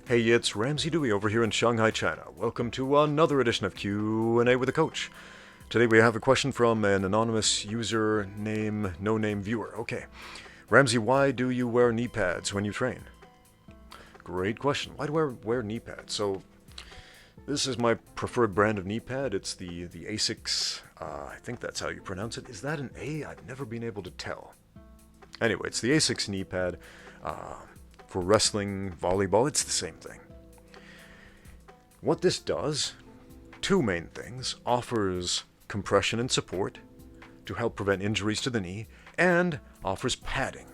Hey, it's Ramsey Dewey over here in Shanghai, China. Welcome to another edition of Q&A with a Coach. Today we have a question from an anonymous user name, no-name viewer. Okay, Ramsey, why do you wear knee pads when you train? Great question. Why do I wear knee pads? So, this is my preferred brand of knee pad. It's the Asics, I think that's how you pronounce it. Is that an A? I've never been able to tell. Anyway, it's the Asics Knee Pad. For wrestling, volleyball, it's the same thing. What this does, two main things: offers compression and support to help prevent injuries to the knee, and offers padding.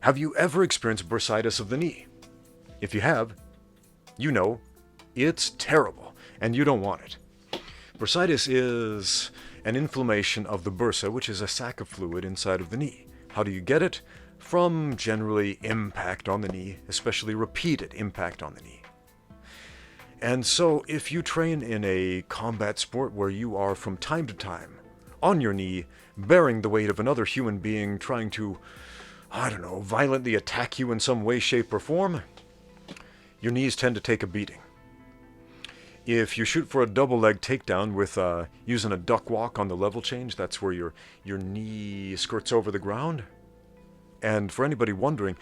Have you ever experienced bursitis of the knee? If you have, you know it's terrible, and you don't want it. Bursitis is an inflammation of the bursa, which is a sac of fluid inside of the knee. How do you get it? From generally impact on the knee, especially repeated impact on the knee. And so if you train in a combat sport where you are from time to time on your knee, bearing the weight of another human being trying to, violently attack you in some way, shape, or form, your knees tend to take a beating. If you shoot for a double leg takedown with using a duck walk on the level change, that's where your knee skirts over the ground. And for anybody wondering,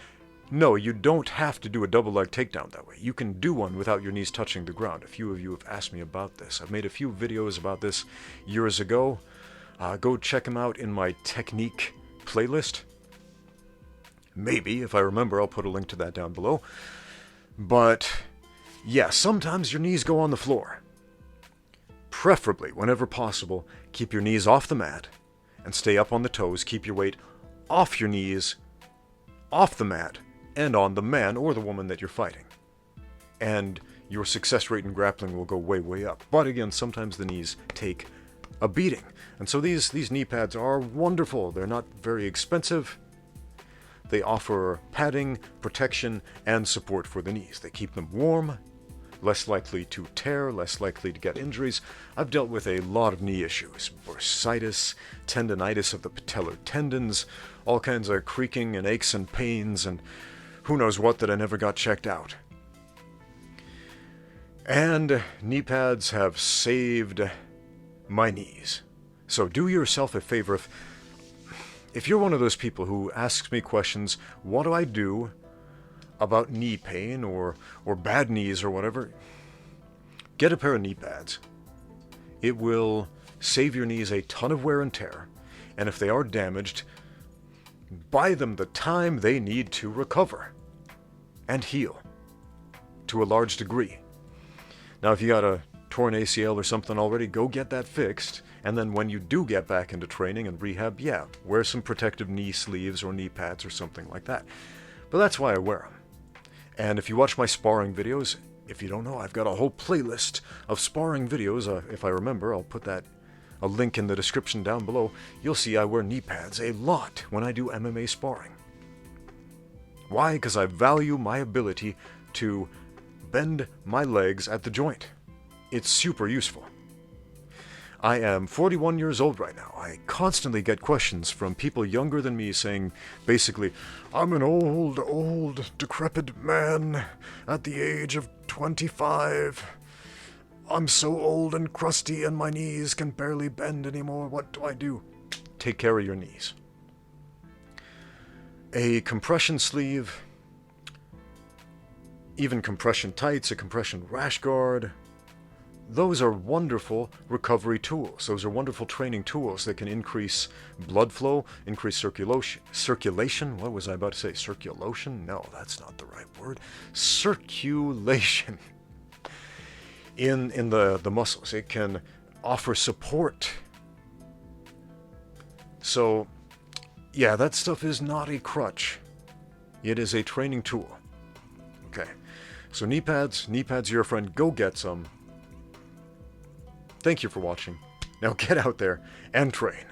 no, you don't have to do a double leg takedown that way. You can do one without your knees touching the ground. A few of you have asked me about this. I've made a few videos about this years ago. Go check them out in my technique playlist. Maybe, if I remember, I'll put a link to that down below. But yeah, sometimes your knees go on the floor. Preferably, whenever possible, keep your knees off the mat and stay up on the toes. Keep your weight off your knees, off the mat, and on the man or the woman that you're fighting. And your success rate in grappling will go way, way up. But again, sometimes the knees take a beating. And so these knee pads are wonderful. They're not very expensive. They offer padding, protection, and support for the knees. They keep them warm, less likely to tear, less likely to get injuries. I've dealt with a lot of knee issues: bursitis, tendinitis of the patellar tendons, all kinds of creaking and aches and pains, and who knows what that I never got checked out. And knee pads have saved my knees. So do yourself a favor. If you're one of those people who asks me questions, what do I do about knee pain or bad knees or whatever, get a pair of knee pads. It will save your knees a ton of wear and tear, and if they are damaged, buy them the time they need to recover and heal to a large degree. Now, if you got a torn ACL or something already, go get that fixed, and then when you do get back into training and rehab, yeah, wear some protective knee sleeves or knee pads or something like that. But that's why I wear them. And if you watch my sparring videos, if you don't know, I've got a whole playlist of sparring videos. If I remember, I'll put a link in the description down below. You'll see I wear knee pads a lot when I do MMA sparring. Why? Because I value my ability to bend my legs at the joint. It's super useful. I am 41 years old right now. I constantly get questions from people younger than me saying, basically, I'm an old, decrepit man at the age of 25. I'm so old and crusty and my knees can barely bend anymore. What do I do? Take care of your knees. A compression sleeve, even compression tights, a compression rash guard, those are wonderful recovery tools. Those are wonderful training tools that can increase blood flow, increase circulation. What was I about to say? Circulation? No, that's not the right word. Circulation in the muscles. It can offer support. So, yeah, that stuff is not a crutch. It is a training tool. Okay, so knee pads are your friend. Go get some. Thank you for watching. Now get out there and train.